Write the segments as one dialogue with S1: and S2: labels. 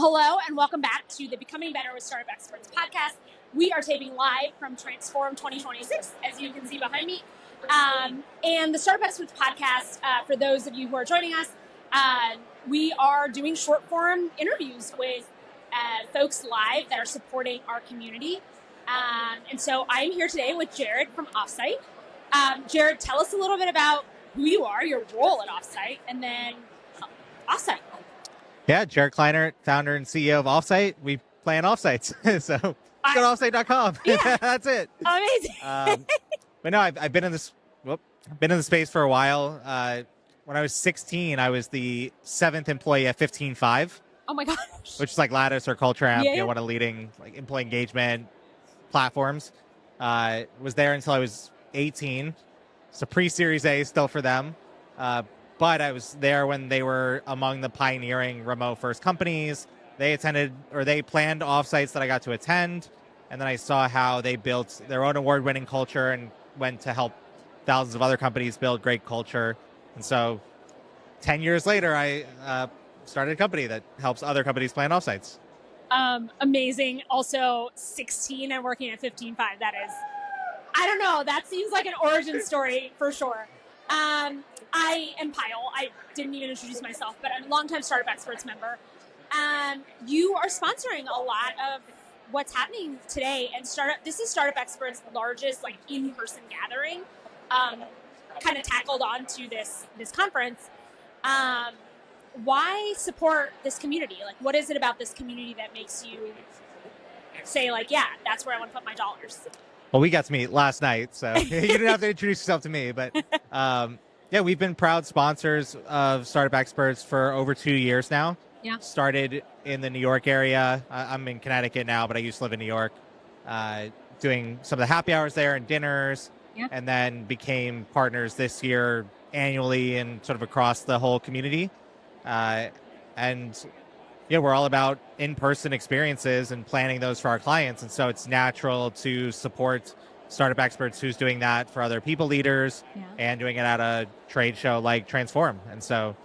S1: Hello and welcome back to the Becoming Better with Startup Experts podcast. We are taping live from Transform 2026, as you can see behind me. And the Startup Experts podcast, for those of you who are joining us, we are doing short form interviews with folks live that are supporting our community. And so I'm here today with Jared from Offsite. Jared, tell us a little bit about who you are, your role at Offsite, and then Offsite.
S2: Yeah, Jared Kleinert, founder and CEO of Offsite. We plan offsites, so go to offsite.com.
S1: Yeah.
S2: That's it.
S1: Amazing.
S2: But no, I've been in this. Been in the space for a while. When I was 16, I was the 7th employee at 15.5.
S1: Oh my gosh.
S2: Which is like Lattice or Culture Amp,
S1: Yeah.
S2: one of the leading employee engagement platforms. Was there until I was 18. So pre-Series A still for them. But I was there when they were among the pioneering remote first companies. They planned offsites that I got to attend. And then I saw how they built their own award-winning culture and went to help thousands of other companies build great culture. And so 10 years later, I started a company that helps other companies plan offsites.
S1: Amazing. Also 16 and working at 15.5. That is, I don't know. That seems like an origin story for sure. I am Payal. I didn't even introduce myself, but I'm a longtime Startup Experts member. You are sponsoring a lot of what's happening today. And this is Startup Experts' largest in-person gathering, kind of tackled onto this conference. Why support this community? What is it about this community that makes you say, yeah, that's where I want to put my dollars?
S2: Well, we got to meet last night, so you didn't have to introduce yourself to me. But yeah, we've been proud sponsors of Startup Experts for over 2 years now.
S1: Yeah.
S2: Started in the New York area. I'm in Connecticut now, but I used to live in New York, doing some of the happy hours there and dinners, and then became partners this year annually and sort of across the whole community. And yeah, we're all about in-person experiences and planning those for our clients. And so it's natural to support Startup Experts who's doing that for other people leaders and doing it at a trade show like Transform. And so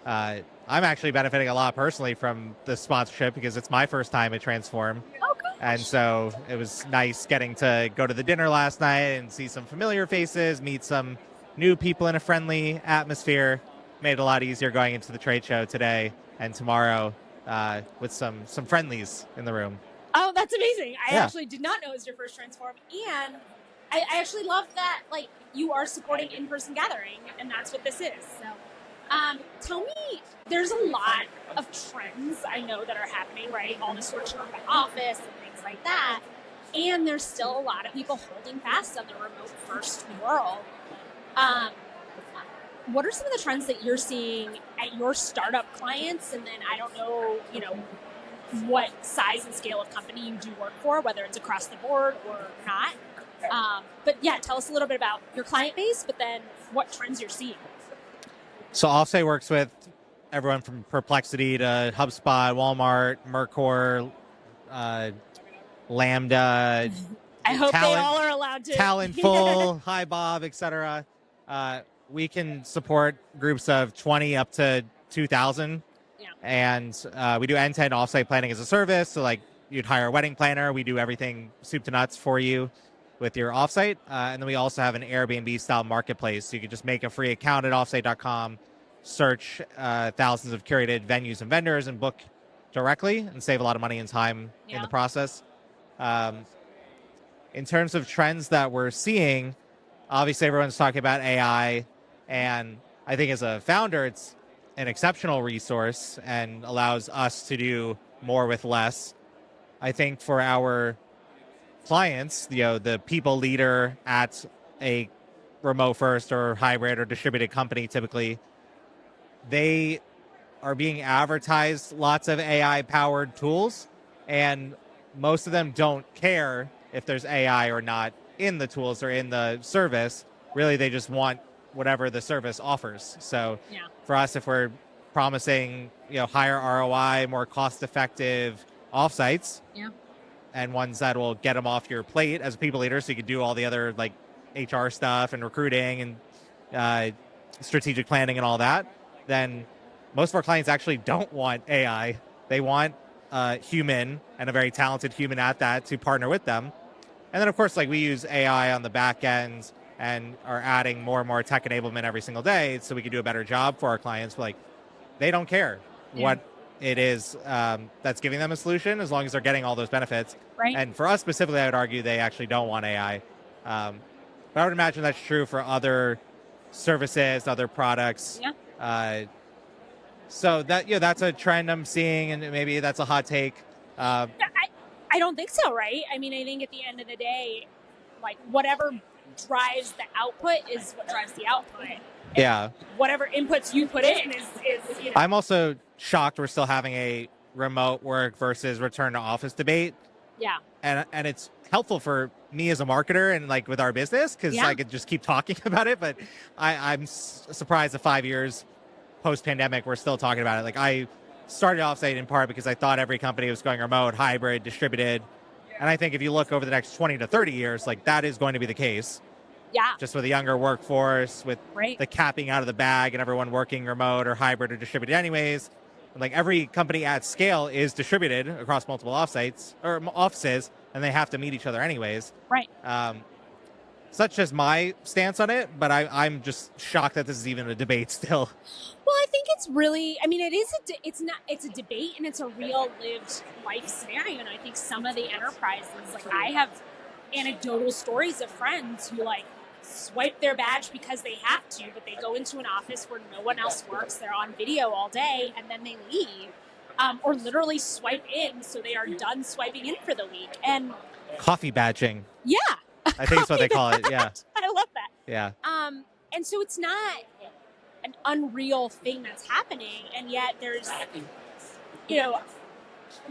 S2: I'm actually benefiting a lot personally from the sponsorship because it's my first time at Transform.
S1: Oh, gosh.
S2: And so it was nice getting to go to the dinner last night and see some familiar faces, meet some new people in a friendly atmosphere. Made it a lot easier going into the trade show today and tomorrow with some friendlies in the room.
S1: Oh, that's amazing. I actually did not know it was your first Transform. And I actually love that you are supporting in-person gathering, and that's what this is. So tell me, there's a lot of trends I know that are happening, right? All the switching to the office and things like that. And there's still a lot of people holding fast on the remote first world. What are some of the trends that you're seeing at your startup clients? And then I don't know, what size and scale of company you do work for, whether it's across the board or not. But yeah, tell us a little bit about your client base, but then what trends you're seeing.
S2: So Offsite works with everyone from Perplexity to HubSpot, Walmart, Mercor, Lambda.
S1: I hope they all are allowed to.
S2: Talentful, Hi Bob, etc. We can support groups of 20 up to 2,000.
S1: Yeah.
S2: And we do end-to-end offsite planning as a service. So you'd hire a wedding planner. We do everything soup to nuts for you with your offsite. And then we also have an Airbnb style marketplace. So you can just make a free account at offsite.com, search thousands of curated venues and vendors and book directly and save a lot of money and time in the process. In terms of trends that we're seeing, obviously everyone's talking about AI. And I think as a founder, it's an exceptional resource and allows us to do more with less. I think for our clients, the people leader at a remote first or hybrid or distributed company, typically, they are being advertised lots of AI powered tools, and most of them don't care if there's AI or not in the tools or in the service. Really, they just want whatever the service offers. So for us, if we're promising higher ROI, more cost-effective offsites, and ones that will get them off your plate as a people leader, so you can do all the other HR stuff and recruiting and strategic planning and all that, then most of our clients actually don't want AI. They want human and a very talented human at that to partner with them. And then, of course, like we use AI on the back end and are adding more and more tech enablement every single day so we can do a better job for our clients. But, like, they don't care what it is that's giving them a solution as long as they're getting all those benefits.
S1: Right.
S2: And for us specifically, I would argue they actually don't want AI. But I would imagine that's true for other services, other products.
S1: Yeah.
S2: So that that's a trend I'm seeing, and maybe that's a hot take.
S1: I don't think so, right? I mean, I think at the end of the day, like whatever drives the output is what drives the output. And whatever inputs you put in is
S2: I'm also shocked we're still having a remote work versus return to office debate.
S1: Yeah.
S2: And it's helpful for me as a marketer and like with our business because I could just keep talking about it. But I'm surprised that 5 years post-pandemic, we're still talking about it. Like I started Offsite in part because I thought every company was going remote, hybrid, distributed. And I think if you look over the next 20 to 30 years, like that is going to be the case.
S1: Yeah.
S2: Just with a younger workforce, with the capping out of the bag and everyone working remote or hybrid or distributed anyways. And like every company at scale is distributed across multiple offsites or offices, and they have to meet each other anyways.
S1: Right.
S2: Such as my stance on it, but I'm just shocked that this is even a debate still.
S1: Well, I think it's really, I mean, it's a debate and it's a real lived life scenario. And I think some of the enterprises, like I have anecdotal stories of friends who like swipe their badge because they have to, but they go into an office where no one else works. They're on video all day and then they leave, or literally swipe in. So they are done swiping in for the week. And
S2: coffee badging.
S1: Yeah.
S2: I think that's what they call it. Yeah.
S1: I love that.
S2: Yeah.
S1: And so it's not an unreal thing that's happening. And yet there's,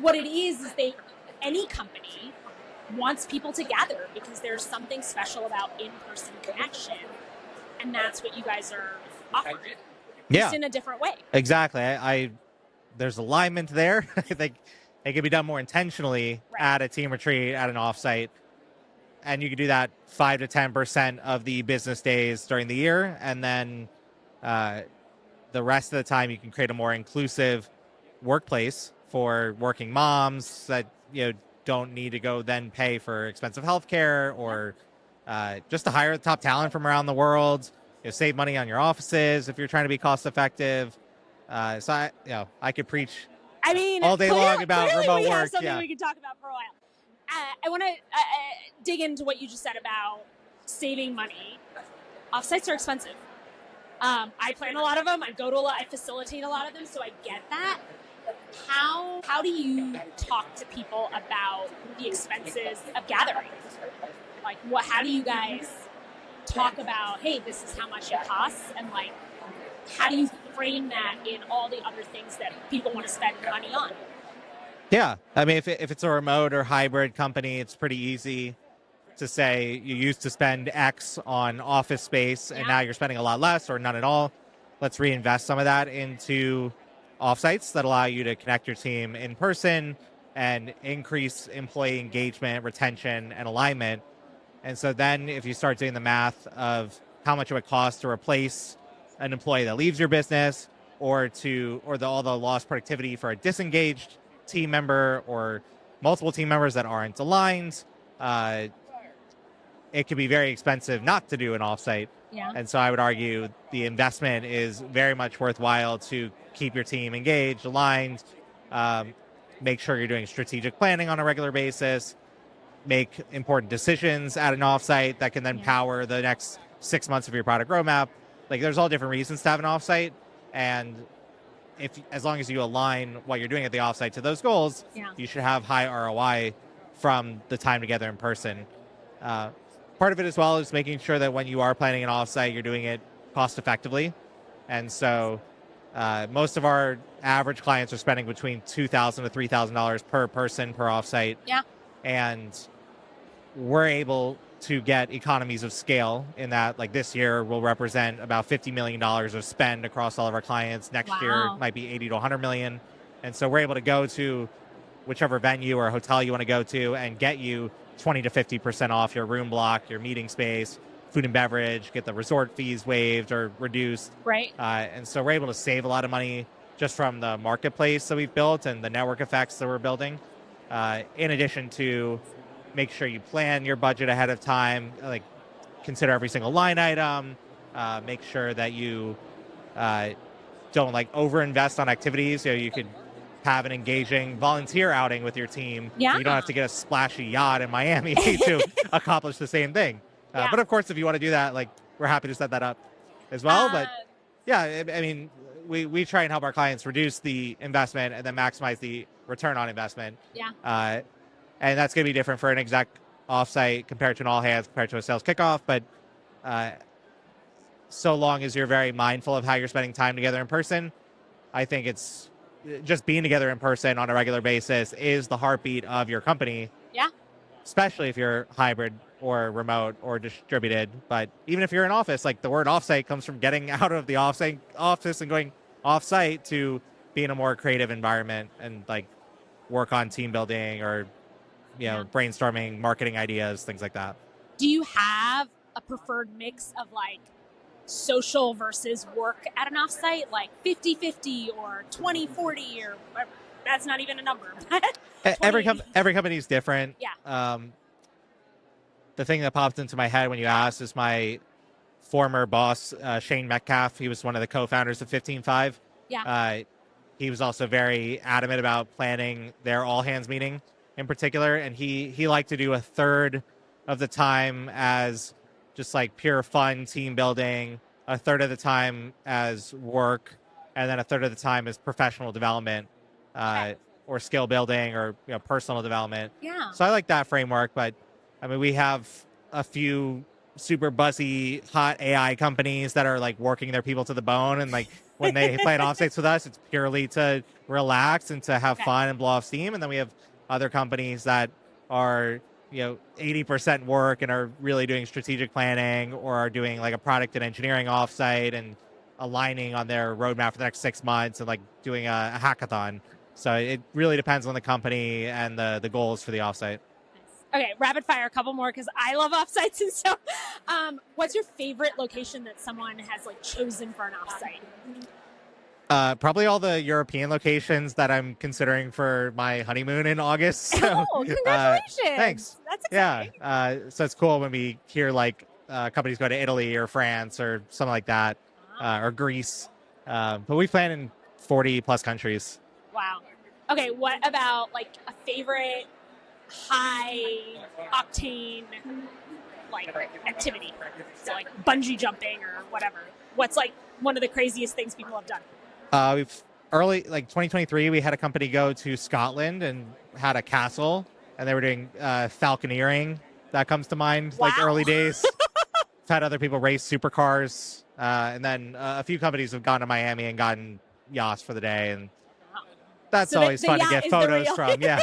S1: what it is any company wants people to gather because there's something special about in-person connection. And that's what you guys are offering. Just in a different way.
S2: Exactly. There's alignment there. I think it can be done more intentionally at a team retreat, at an offsite. And you can do that 5 to 10% of the business days during the year. And then the rest of the time, you can create a more inclusive workplace for working moms that, don't need to go then pay for expensive healthcare or just to hire the top talent from around the world, save money on your offices if you're trying to be cost effective. So I could preach all day long about remote work.
S1: Have something we could talk about for a while. I want to dig into what you just said about saving money. Offsites are expensive. I plan a lot of them. I go to a lot. I facilitate a lot of them, so I get that. How do you talk to people about the expenses of gathering? Like, how do you guys talk about, hey, this is how much it costs, and like, how do you frame that in all the other things that people want to spend money on?
S2: Yeah, I mean, if it's a remote or hybrid company, it's pretty easy to say you used to spend X on office space and now you're spending a lot less or none at all. Let's reinvest some of that into offsites that allow you to connect your team in person and increase employee engagement, retention, and alignment. And so then if you start doing the math of how much it would cost to replace an employee that leaves your business or all the lost productivity for a disengaged team member or multiple team members that aren't aligned, it can be very expensive not to do an offsite.
S1: Yeah.
S2: And so I would argue the investment is very much worthwhile to keep your team engaged, aligned, make sure you're doing strategic planning on a regular basis, make important decisions at an offsite that can then power the next 6 months of your product roadmap. Like there's all different reasons to have an offsite. And as long as you align what you're doing at the offsite to those goals, you should have high ROI from the time together in person. Part of it as well is making sure that when you are planning an offsite, you're doing it cost effectively. And so most of our average clients are spending between $2,000 to $3,000 per person per offsite.
S1: Yeah.
S2: And we're able to get economies of scale in that, like this year will represent about $50 million of spend across all of our clients. Next year might be 80 to 100 million. And so we're able to go to whichever venue or hotel you want to go to and get you 20 to 50% off your room block, your meeting space, food and beverage, get the resort fees waived or reduced.
S1: Right.
S2: And so we're able to save a lot of money just from the marketplace that we've built and the network effects that we're building. In addition to make sure you plan your budget ahead of time, like consider every single line item, make sure that you don't like overinvest on activities. You could have an engaging volunteer outing with your team.
S1: Yeah.
S2: So you don't have to get a splashy yacht in Miami to accomplish the same thing.
S1: Yeah.
S2: But of course, if you want to do that, like we're happy to set that up as well. But yeah, I mean, we try and help our clients reduce the investment and then maximize the return on investment.
S1: Yeah.
S2: And that's going to be different for an exec offsite compared to an all hands, compared to a sales kickoff. But so long as you're very mindful of how you're spending time together in person, I think it's just being together in person on a regular basis is the heartbeat of your company.
S1: Yeah.
S2: Especially if you're hybrid or remote or distributed. But even if you're in office, like the word offsite comes from getting out of the offsite office and going offsite to be in a more creative environment and like work on team building or, brainstorming, marketing ideas, things like that.
S1: Do you have a preferred mix of like social versus work at an offsite, like 50-50 or 20-40 or that's not even a number.
S2: Every company is different.
S1: Yeah.
S2: The thing that popped into my head when you asked is my former boss, Shane Metcalf. He was one of the co-founders of 15Five.
S1: Yeah.
S2: He was also very adamant about planning their all hands meeting in particular. And he liked to do a third of the time as just like pure fun team building, a third of the time as work, and then a third of the time as professional development or skill building or personal development.
S1: Yeah.
S2: So I like that framework, but I mean, we have a few super buzzy, hot AI companies that are like working their people to the bone. And like when they plan offsites with us, it's purely to relax and to have fun and blow off steam. And then we have other companies that are 80% work and are really doing strategic planning or are doing like a product and engineering offsite and aligning on their roadmap for the next 6 months and like doing a hackathon. So it really depends on the company and the goals for the offsite.
S1: Okay, rapid fire, a couple more because I love offsites and stuff. What's your favorite location that someone has like chosen for an offsite?
S2: Probably all the European locations that I'm considering for my honeymoon in August. So,
S1: oh, congratulations!
S2: Thanks.
S1: That's exciting.
S2: Yeah, so it's cool when we hear like companies go to Italy or France or something like that, or Greece. But we plan in 40 plus countries.
S1: Wow. Okay, what about like a favorite high octane like activity? So like bungee jumping or whatever. What's like one of the craziest things people have done?
S2: We've early, like 2023, we had a company go to Scotland and had a castle, and they were doing falconeering. That comes to mind, like early days. We've had other people race supercars, and then a few companies have gone to Miami and gotten yachts for the day, and that's always fun to get photos from. Yeah.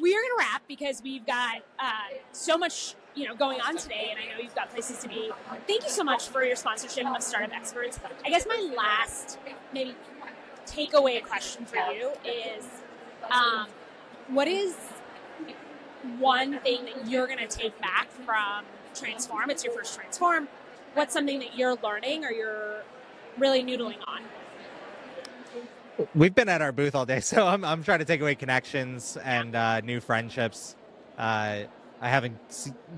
S1: We are going to wrap because we've got so much going on today, and I know you've got places to be. Thank you so much for your sponsorship of Startup Experts. I guess my last maybe takeaway question for you is, what is one thing that you're going to take back from Transform? It's your first Transform. What's something that you're learning or you're really noodling on?
S2: We've been at our booth all day, so I'm trying to take away connections and new friendships. I haven't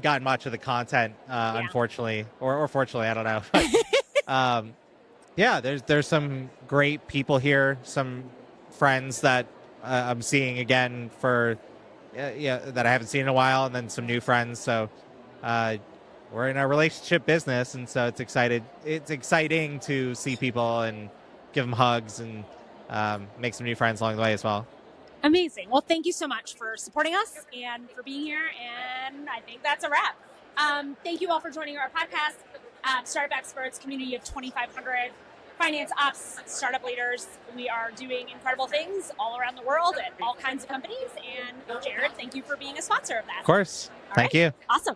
S2: gotten much of the content, unfortunately, or fortunately, I don't know. But, there's some great people here, some friends that I'm seeing again that I haven't seen in a while, and then some new friends. So we're in a relationship business, and so it's exciting to see people and give them hugs and make some new friends along the way as well.
S1: Amazing. Well, thank you so much for supporting us and for being here. And I think that's a wrap. Thank you all for joining our podcast. Startup Experts, community of 2,500 finance ops startup leaders. We are doing incredible things all around the world at all kinds of companies. And Jared, thank you for being a sponsor of that.
S2: Of course. Thank you.
S1: Awesome.